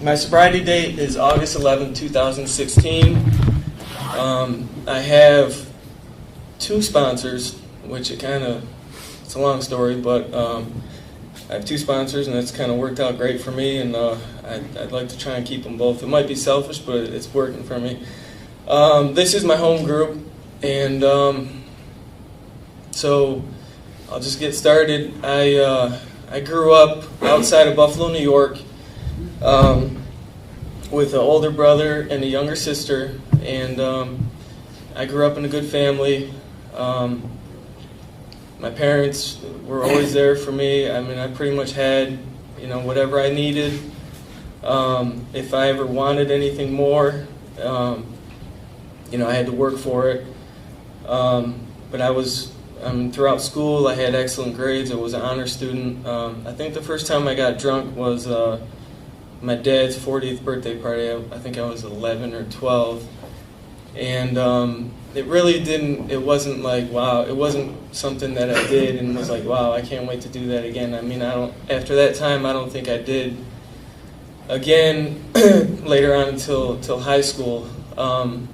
My sobriety date is August 11, 2016. I have two sponsors, which it's a long story, but I have two sponsors, and it's kind of worked out great for me, and I'd like to try and keep them both. It might be selfish, but it's working for me. This is my home group, and so I'll just get started. I grew up outside of Buffalo, New York, with an older brother and a younger sister, and I grew up in a good family. My parents were always there for me. I mean, I pretty much had, whatever I needed. If I ever wanted anything more, I had to work for it. But throughout school, I had excellent grades. I was an honor student. I think the first time I got drunk was my dad's 40th birthday party. I think I was 11 or 12. And it wasn't like, wow, it wasn't something that I did and was like, wow, I can't wait to do that again. I mean, after that time, I don't think I did again later on until high school. And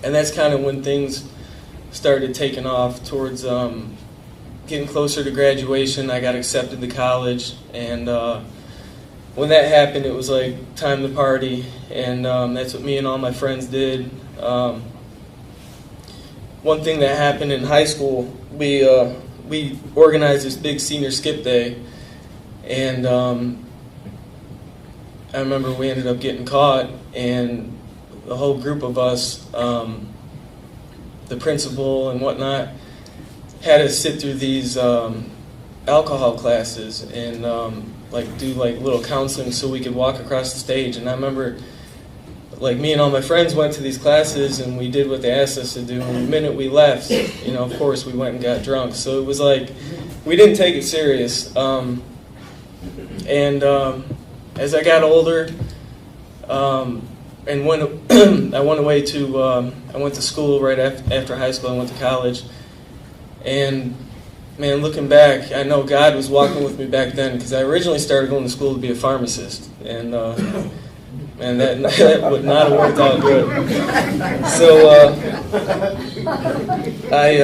that's kind of when things started taking off towards getting closer to graduation. I got accepted to college, and when that happened, it was like time to party, and that's what me and all my friends did. One thing that happened in high school, we organized this big senior skip day, and I remember we ended up getting caught, and the whole group of us, the principal and whatnot, had us sit through these alcohol classes and do little counseling so we could walk across the stage. And I remember, me and all my friends went to these classes and we did what they asked us to do. And the minute we left, of course, we went and got drunk. So it was like we didn't take it serious. As I got older, and when I went away I went to school right after high school. I went to college, and man, looking back, I know God was walking with me back then, because I originally started going to school to be a pharmacist, and that would not have worked out good. So I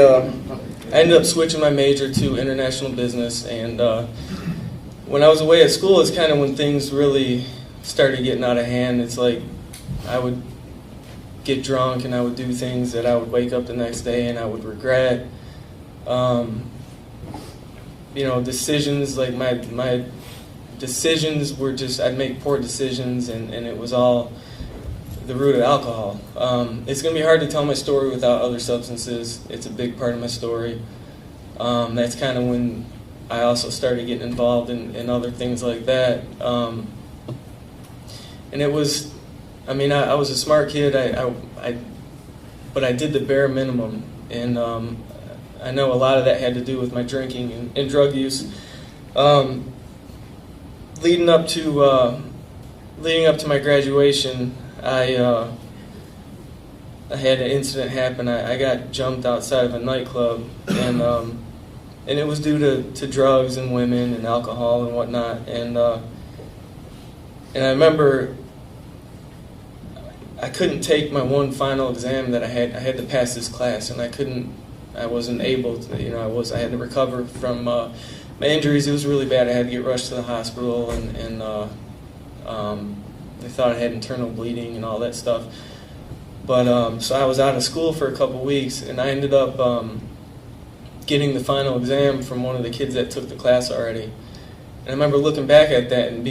ended up switching my major to international business, and when I was away at school, it's kind of when things really started getting out of hand. It's like I would get drunk and I would do things that I would wake up the next day and I would regret. Decisions, like my decisions were just, I'd make poor decisions, and it was all the root of alcohol. It's going to be hard to tell my story without other substances. It's a big part of my story. That's kind of when I also started getting involved in other things like that. And it was, I was a smart kid, but I did the bare minimum, and I know a lot of that had to do with my drinking and drug use. Leading up to my graduation, I had an incident happen. I got jumped outside of a nightclub, and it was due to drugs and women and alcohol and whatnot. And I remember I couldn't take my one final exam that I had to pass this class, and I wasn't able to, I had to recover from my injuries. It was really bad. I had to get rushed to the hospital, and they thought I had internal bleeding and all that stuff. But so I was out of school for a couple weeks, and I ended up getting the final exam from one of the kids that took the class already. And I remember looking back at that and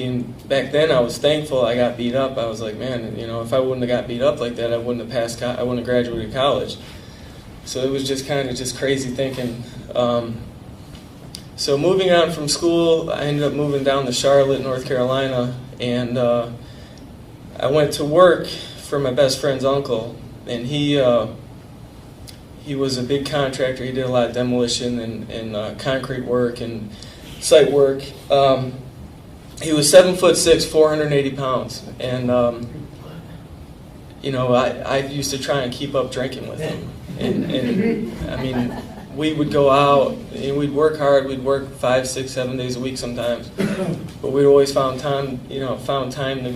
back then I was thankful I got beat up. I was like, man, if I wouldn't have got beat up like that, I wouldn't have graduated college. So it was just kind of just crazy thinking. So moving on from school, I ended up moving down to Charlotte, North Carolina, and I went to work for my best friend's uncle, and he was a big contractor. He did a lot of demolition and concrete work and site work. He was 7'6", 480 pounds, and I used to try and keep up drinking with him, and we would go out and we'd work hard. We'd work 5, 6, 7 days a week sometimes, but we'd always found time to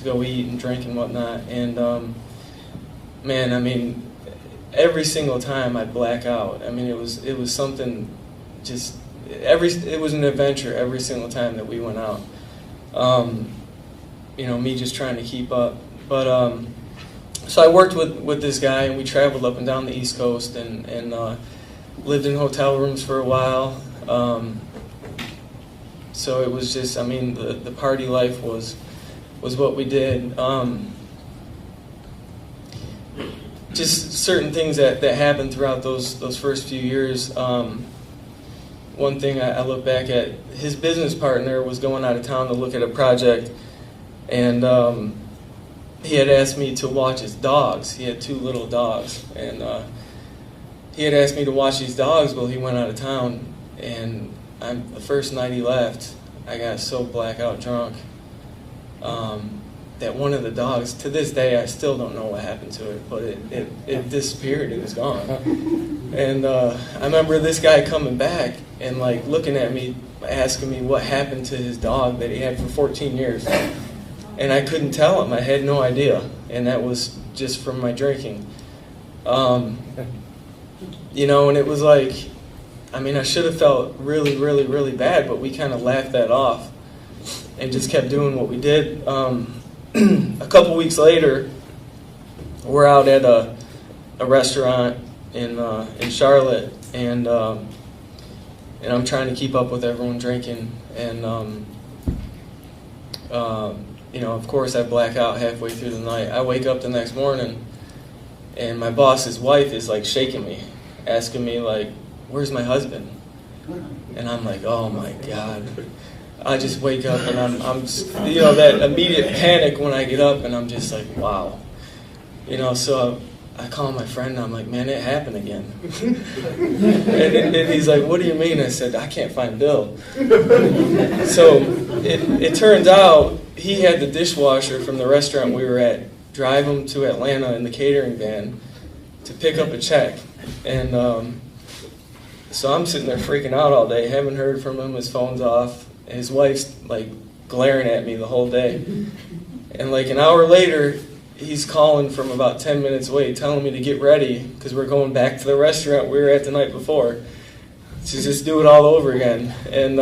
go eat and drink and whatnot. And man, I mean, every single time I'd black out. I mean, it was something. It was an adventure every single time that we went out. Me just trying to keep up. But so I worked with this guy, and we traveled up and down the East Coast, and lived in hotel rooms for a while. So it was just, I mean, the party life was what we did. Just certain things that happened throughout those first few years. One thing I look back at, his business partner was going out of town to look at a project, and he had asked me to watch his dogs. He had 2 little dogs, and he had asked me to watch these dogs while he went out of town. And the first night he left, I got so blackout drunk that one of the dogs, to this day, I still don't know what happened to it, but it disappeared. It was gone. And I remember this guy coming back and like looking at me, asking me what happened to his dog that he had for 14 years. And I couldn't tell him. I had no idea. And that was just from my drinking. And it was like, I mean, I should have felt really, really, really bad, but we kind of laughed that off and just kept doing what we did. A couple weeks later, we're out at a restaurant in Charlotte, and I'm trying to keep up with everyone drinking, and of course I black out halfway through the night. I wake up the next morning, and my boss's wife is like shaking me, asking me like, "Where's my husband?" And I'm like, "Oh my God." I just wake up and I'm that immediate panic when I get up, and I'm just like, wow. So I call my friend and I'm like, "Man, it happened again." and he's like, "What do you mean?" I said, "I can't find Bill." So it turns out he had the dishwasher from the restaurant we were at drive him to Atlanta in the catering van to pick up a check. And so I'm sitting there freaking out all day, haven't heard from him, his phone's off. His wife's like glaring at me the whole day. And like an hour later, he's calling from about 10 minutes away, telling me to get ready because we're going back to the restaurant we were at the night before to just do it all over again. And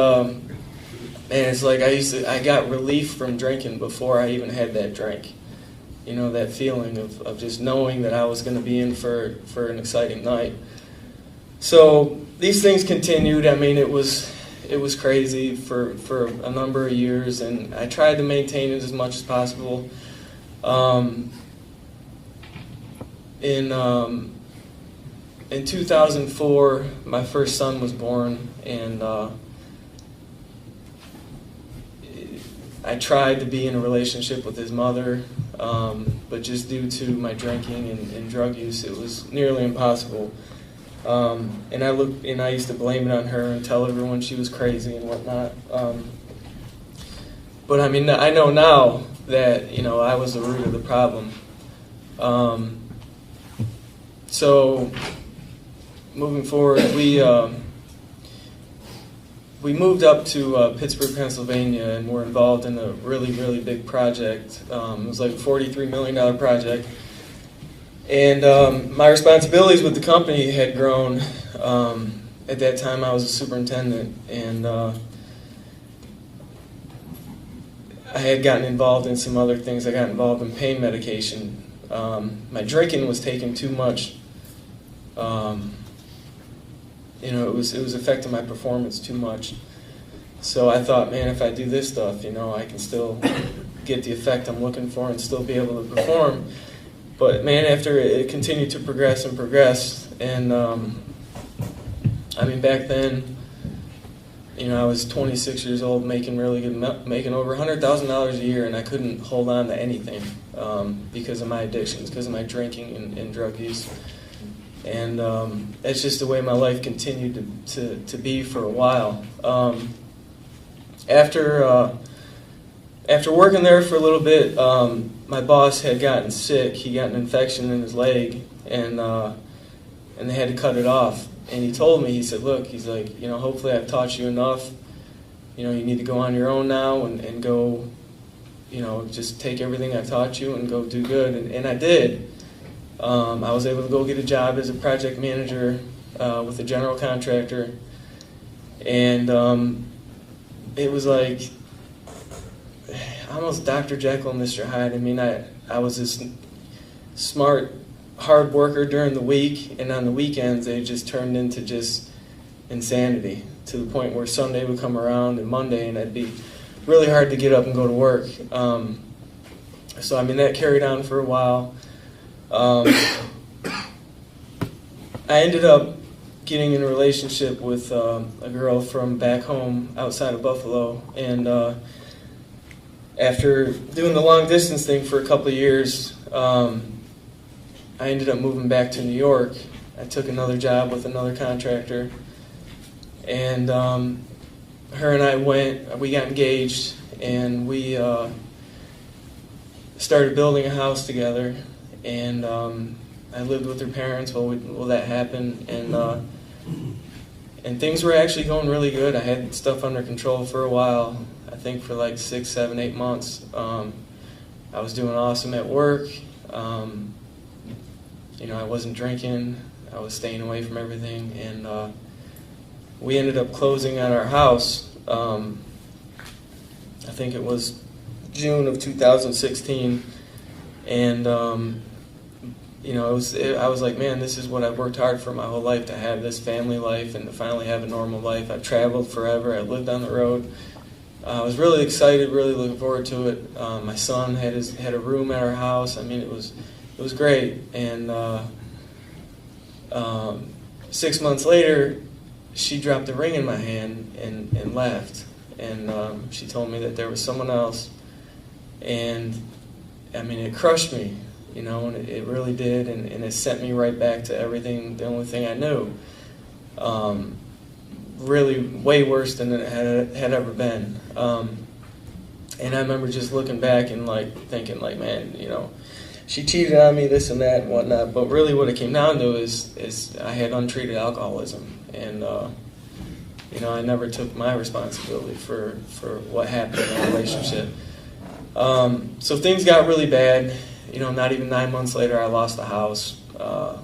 it's like I got relief from drinking before I even had that drink. That feeling of just knowing that I was going to be in for an exciting night. So these things continued. I mean, it was crazy for a number of years, and I tried to maintain it as much as possible. In 2004, my first son was born, and I tried to be in a relationship with his mother, but just due to my drinking and drug use, it was nearly impossible. And I used to blame it on her and tell everyone she was crazy and whatnot. But I mean, I know now that I was the root of the problem. So moving forward, we moved up to Pittsburgh, Pennsylvania, and were involved in a really, really big project. It was like a $43 million project. And my responsibilities with the company had grown. At that time, I was a superintendent, and I had gotten involved in some other things. I got involved in pain medication. My drinking was taking too much. It was affecting my performance too much. So I thought, man, if I do this stuff, I can still get the effect I'm looking for and still be able to perform. But man, after it continued to progress, and I mean, back then, I was 26 years old, making really good, making over $100,000 a year, and I couldn't hold on to anything because of my addictions, because of my drinking and drug use. And that's just the way my life continued to be for a while. After working there for a little bit, my boss had gotten sick. He got an infection in his leg, and they had to cut it off. And he told me, he said, look, he's like, you know, hopefully I've taught you enough. You know, you need to go on your own now and go, you know, just take everything I've taught you and go do good. And I did. I was able to go get a job as a project manager with a general contractor. And it was like almost Dr. Jekyll and Mr. Hyde. I mean, I was this smart, hard worker during the week, and on the weekends they just turned into just insanity, to the point where Sunday would come around and Monday, and it'd be really hard to get up and go to work. So I mean, that carried on for a while. I ended up getting in a relationship with a girl from back home outside of Buffalo, and after doing the long distance thing for a couple of years, I ended up moving back to New York. I took another job with another contractor, and her and I we got engaged, and we started building a house together, and I lived with her parents while that happened, and things were actually going really good. I had stuff under control for a while, I think for like 6, 7, 8 months. I was doing awesome at work. You know, I wasn't drinking. I was staying away from everything, and we ended up closing on our house. I think it was June of 2016, and you know, I was like, man, this is what I've worked hard for my whole life, to have this family life and to finally have a normal life. I've traveled forever. I lived on the road. I was really excited, really looking forward to it. My son had a room at our house. I mean, it was great. And 6 months later, she dropped a ring in my hand and left. And she told me that there was someone else. And I mean, it crushed me, you know, and it really did. And it sent me right back to everything, the only thing I knew. Really way worse than it had ever been. And I remember just looking back and like thinking like, man, you know, she cheated on me, this and that and whatnot. But really what it came down to is I had untreated alcoholism. And, you know, I never took my responsibility for what happened in that relationship. So things got really bad. You know, not even 9 months later, I lost the house. I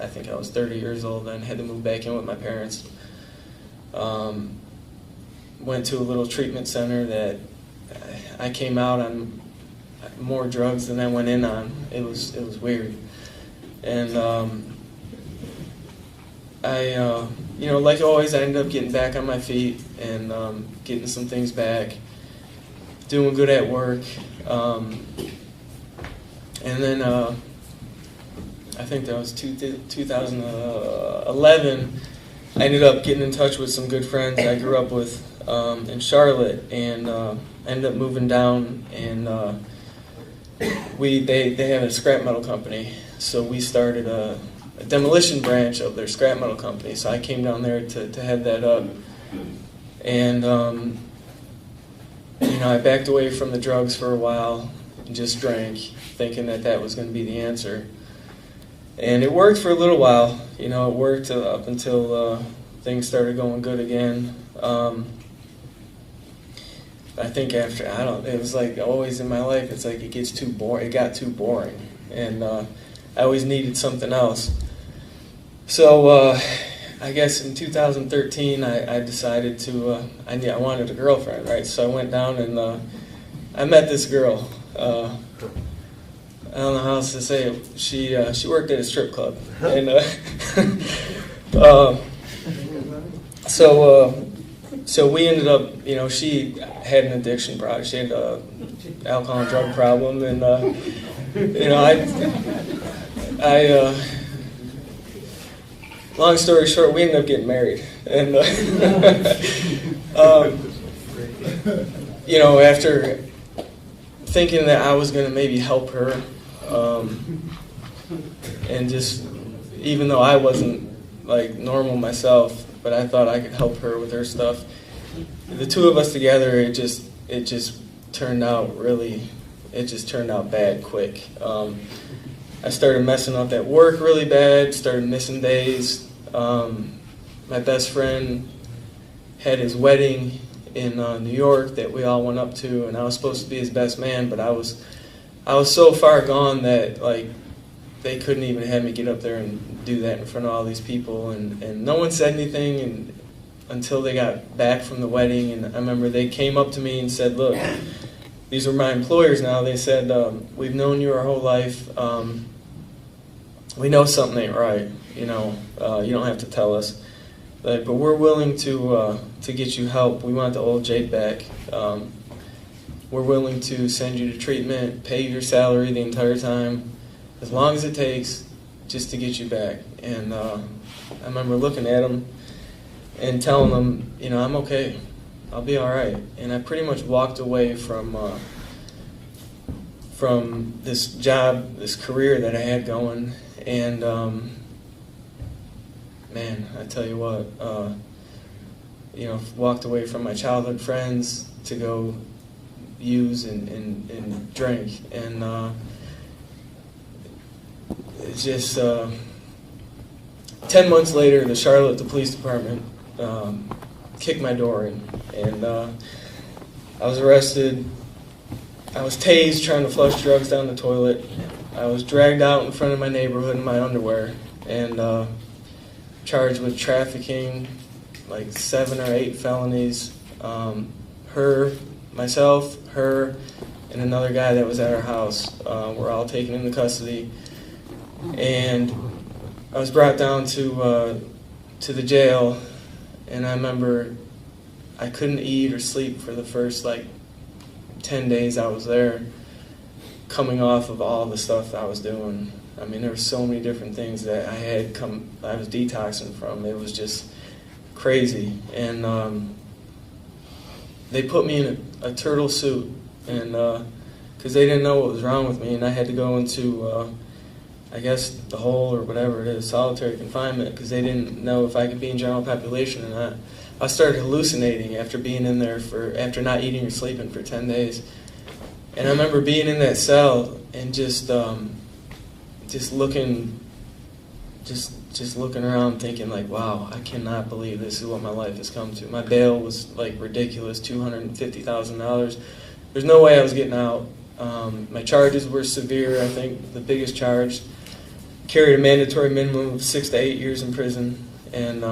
think I was 30 years old then, had to move back in with my parents. Went to a little treatment center that I came out on more drugs than I went in on. It was weird. And you know, like always, I ended up getting back on my feet and getting some things back, doing good at work. And then I think that was 2011, I ended up getting in touch with some good friends I grew up with in Charlotte, and ended up moving down, and they have a scrap metal company, so we started a demolition branch of their scrap metal company. So I came down there to head that up, and you know, I backed away from the drugs for a while and just drank, thinking that was going to be the answer. And it worked for a little while. You know, it worked up until things started going good again. I think after, it was like always in my life, it's like it gets too boring. It got too boring, and I always needed something else. So I guess in 2013, I decided to, I wanted a girlfriend, right? So I went down and I met this girl. I don't know how else to say it. She worked at a strip club, and so we ended up, you know, she had an addiction problem. She had an alcohol and drug problem, and you know, I long story short, we ended up getting married, and you know, after thinking that I was going to maybe help her, and just, even though I wasn't like normal myself, but I thought I could help her with her stuff. The two of us together, it just turned out bad quick. I started messing up at work really bad, started missing days, My best friend had his wedding in New York that we all went up to, and I was supposed to be his best man, but I was so far gone that like they couldn't even have me get up there and do that in front of all these people, and no one said anything until they got back from the wedding. And I remember they came up to me and said, "Look, these are my employers now." They said, "We've known you our whole life. We know something ain't right. You know, you don't have to tell us, but we're willing to get you help. We want the old Jake back. We're willing to send you to treatment, pay your salary the entire time, as long as it takes, just to get you back." And I remember looking at them and telling them, you know, "I'm okay. I'll be all right." And I pretty much walked away from this job, this career that I had going. And man, I tell you what, you know, walked away from my childhood friends to go use and drink. And it's just 10 months later, the police department kicked my door in, and I was arrested. I was tased trying to flush drugs down the toilet. I was dragged out in front of my neighborhood in my underwear and charged with trafficking, like 7 or 8 felonies. Myself, her, and another guy that was at our house were all taken into custody. And I was brought down to the jail, and I remember I couldn't eat or sleep for the first like 10 days I was there, coming off of all the stuff I was doing. I mean, there were so many different things that I was detoxing from. It was just crazy. And they put me in a turtle suit, and because they didn't know what was wrong with me, and I had to go into I guess the hole or whatever it is, solitary confinement, because they didn't know if I could be in general population or not. I started hallucinating after being in there after not eating or sleeping for 10 days. And I remember being in that cell and just looking around thinking like, wow, I cannot believe this is what my life has come to. My bail was like ridiculous, $250,000. There's no way I was getting out. My charges were severe. I think the biggest charge carried a mandatory minimum of 6 to 8 years in prison. And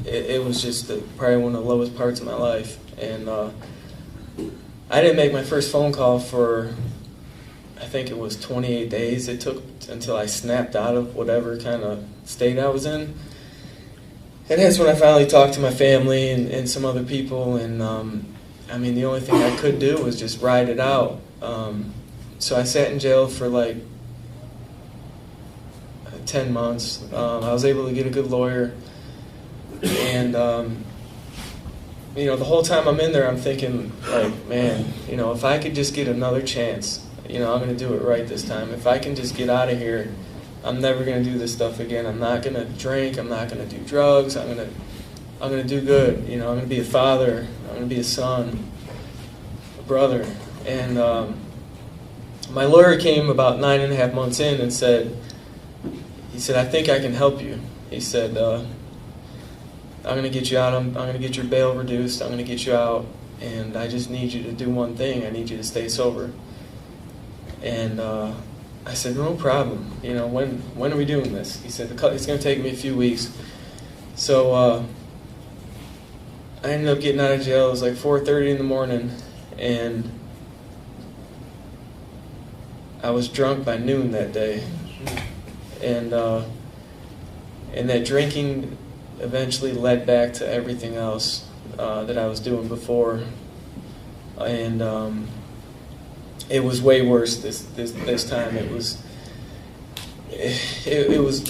it was just probably one of the lowest parts of my life. And I didn't make my first phone call for, I think it was 28 days. It took until I snapped out of whatever kind of state I was in. And that's when I finally talked to my family and some other people. And I mean, the only thing I could do was just ride it out. So I sat in jail for like 10 months. I was able to get a good lawyer. And, you know, the whole time I'm in there, I'm thinking, like, man, you know, if I could just get another chance, you know, I'm going to do it right this time. If I can just get out of here, I'm never going to do this stuff again. I'm not going to drink. I'm not going to do drugs. I'm going to do good. You know, I'm going to be a father. I'm going to be a son, a brother. And my lawyer came about 9.5 months in and said, I think I can help you. He said, I'm going to get you out. I'm going to get your bail reduced. I'm going to get you out. And I just need you to do one thing. I need you to stay sober. And I said, no problem. You know, when are we doing this? He said, it's going to take me a few weeks. So I ended up getting out of jail. It was like 4:30 in the morning. And I was drunk by noon that day. And that drinking eventually led back to everything else that I was doing before, and it was way worse this time. It was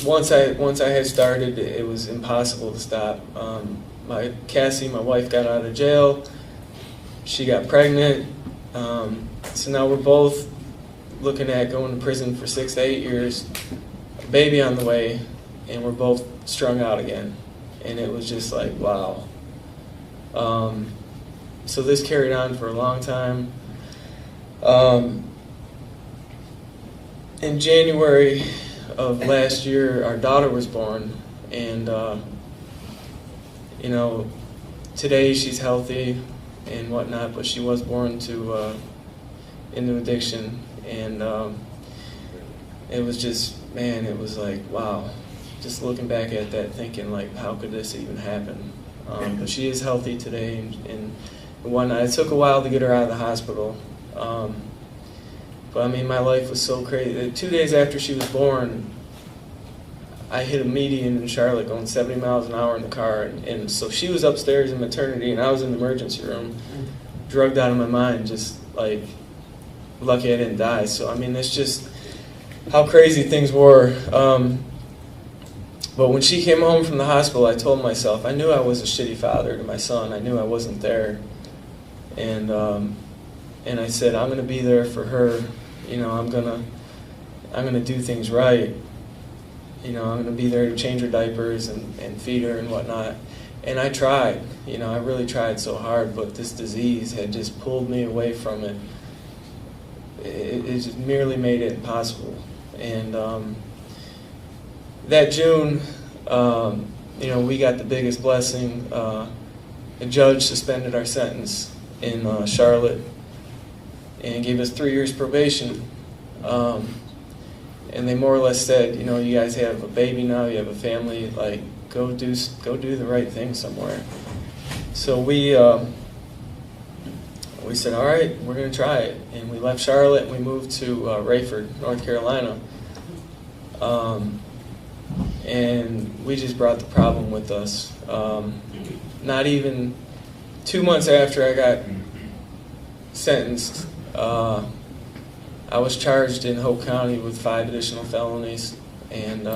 once I had started, it was impossible to stop. Cassie, my wife, got out of jail. She got pregnant, so now we're both looking at going to prison for 6 to 8 years. A baby on the way, and we're both strung out again. And it was just like, wow. So this carried on for a long time. in January of last year, our daughter was born, and you know, today she's healthy and whatnot, but she was born to into addiction, and it was just, man, it was like, wow, just looking back at that, thinking like, how could this even happen? But she is healthy today, and whatnot. It took a while to get her out of the hospital. But I mean, my life was so crazy. 2 days after she was born, I hit a median in Charlotte going 70 miles an hour in the car. And so she was upstairs in maternity, and I was in the emergency room, drugged out of my mind, just like, lucky I didn't die. So, I mean, that's just how crazy things were. But when she came home from the hospital, I told myself, I knew I was a shitty father to my son. I knew I wasn't there. And I said, I'm going to be there for her. You know, I'm gonna do things right. You know, I'm going to be there to change her diapers and feed her and whatnot. And I tried. You know, I really tried so hard, but this disease had just pulled me away from it. It just merely made it impossible. And that June, you know, we got the biggest blessing. The judge suspended our sentence in Charlotte and gave us 3 years probation. And they more or less said, you know, you guys have a baby now, you have a family, like, go do the right thing somewhere. So we said, all right, we're going to try it. And we left Charlotte and we moved to Rayford, North Carolina. And we just brought the problem with us. Not even 2 months after I got sentenced, I was charged in Hoke County with 5 additional felonies and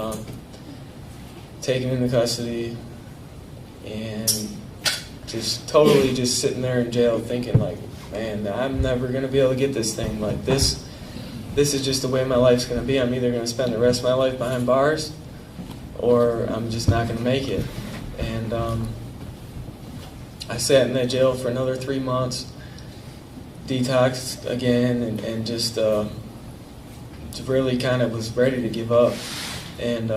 taken into custody, and just totally just sitting there in jail thinking like, man, I'm never going to be able to get this thing. Like, this is just the way my life's going to be. I'm either going to spend the rest of my life behind bars, or I'm just not going to make it. And I sat in that jail for another 3 months, detoxed again, and just really kind of was ready to give up. And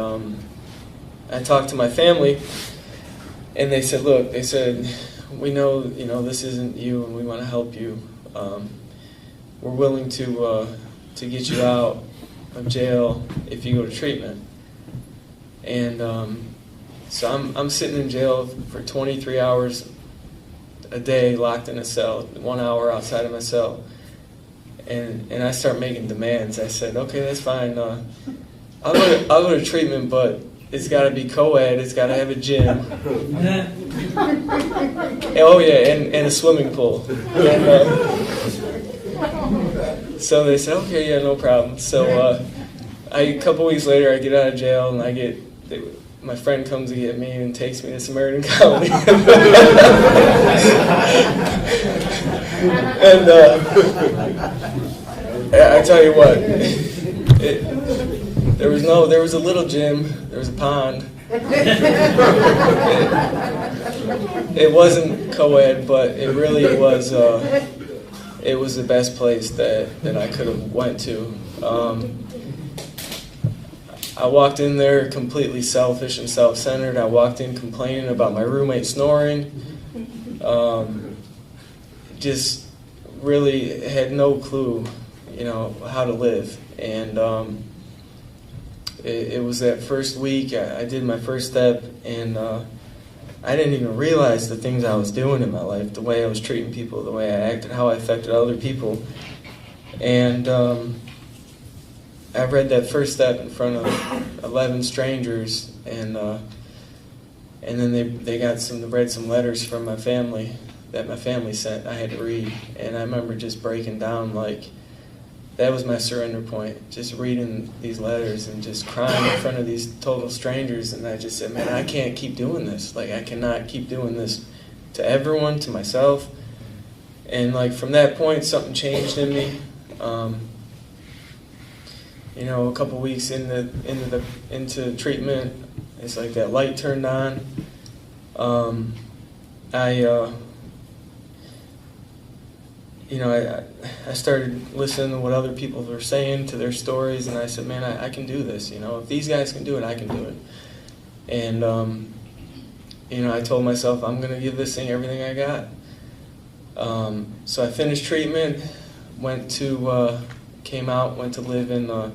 I talked to my family, and they said, look, they said, we know, you know, this isn't you, and we want to help you. We're willing to get you out of jail if you go to treatment. And so I'm sitting in jail for 23 hours a day, locked in a cell, 1 hour outside of my cell. And I start making demands. I said, okay, that's fine. I'll go to treatment, but it's got to be co-ed. It's got to have a gym. Oh yeah, and a swimming pool. And, so they said, okay, yeah, no problem. So a couple weeks later, I get out of jail, and my friend comes to get me and takes me to Samaritan Colony. And I tell you what, there was a little gym, there was a pond. It wasn't co-ed, but it really was. It was the best place that I could have went to. I walked in there completely selfish and self-centered. I walked in complaining about my roommate snoring. Just really had no clue, you know, how to live. And it was that first week I did my first step, and I didn't even realize the things I was doing in my life, the way I was treating people, the way I acted, how I affected other people. And I read that first step in front of 11 strangers, and then they read some letters from my family that my family sent. I had to read, and I remember just breaking down. Like, that was my surrender point, just reading these letters and just crying in front of these total strangers. And I just said, man, I can't keep doing this. Like, I cannot keep doing this to everyone, to myself. And like, from that point, something changed in me. You know, a couple weeks into treatment, it's like that light turned on. I started listening to what other people were saying, to their stories, and I said, man, I can do this. If these guys can do it, I can do it. And, I told myself, I'm going to give this thing everything I got. So I finished treatment, came out, went to live in a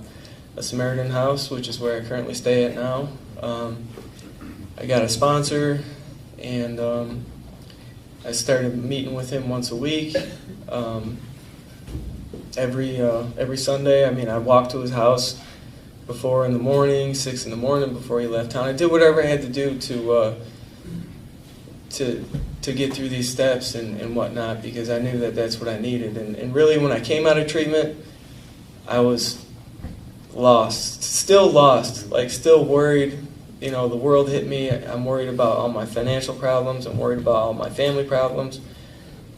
Samaritan house, which is where I currently stay at now. I got a sponsor, and I started meeting with him once a week. Every Sunday, I walked to his house before in the morning, 6 in the morning before he left town. I did whatever I had to do to get through these steps and whatnot, because I knew that that's what I needed. And really, when I came out of treatment, I was lost, still worried. The world hit me. I'm worried about all my financial problems. I'm worried about all my family problems.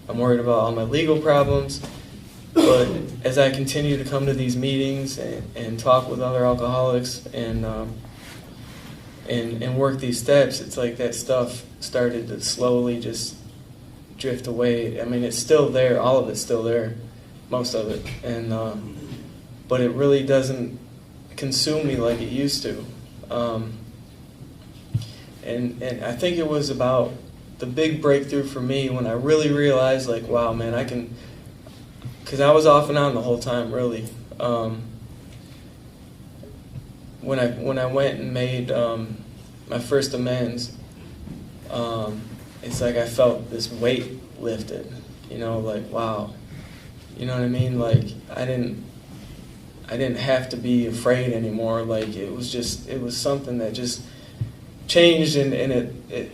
I'm worried about all my legal problems. But as I continue to come to these meetings and talk with other alcoholics and work these steps, it's like that stuff started to slowly just drift away. It's still there. All of it's still there, most of it. But it really doesn't consume me like it used to. And I think it was about the big breakthrough for me when I really realized, like, wow, man, I can, because I was off and on the whole time, really. When I went and made my first amends, it's like I felt this weight lifted, like, wow, you know what I mean? Like, I didn't have to be afraid anymore. Like, it was something that just changed, and it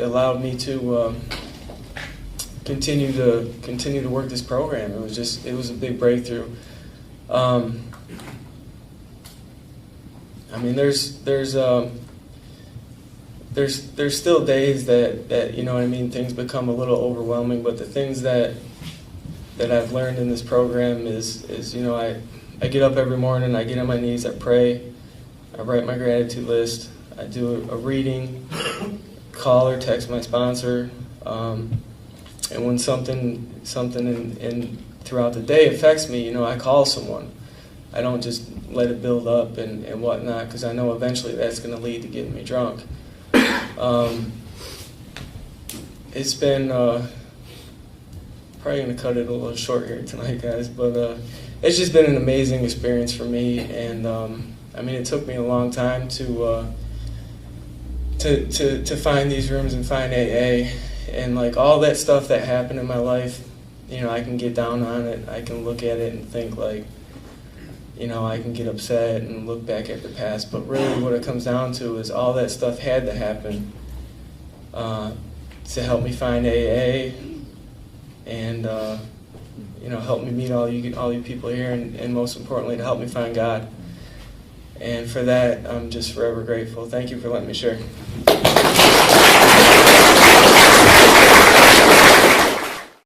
allowed me to continue to work this program. It was a big breakthrough. There's still days that things become a little overwhelming, but the things that I've learned in this program is I get up every morning, I get on my knees, I pray, I write my gratitude list, I do a reading, call or text my sponsor, and when something in throughout the day affects me, I call someone. I don't just let it build up and whatnot, because I know eventually that's going to lead to getting me drunk. It's been probably going to cut it a little short here tonight, guys, but it's just been an amazing experience for me, and it took me a long time to find these rooms and find AA, and like all that stuff that happened in my life, I can get down on it, I can look at it and think like, I can get upset and look back at the past, but really what it comes down to is all that stuff had to happen to help me find AA and help me meet all you people here, and most importantly, to help me find God. And for that, I'm just forever grateful. Thank you for letting me share.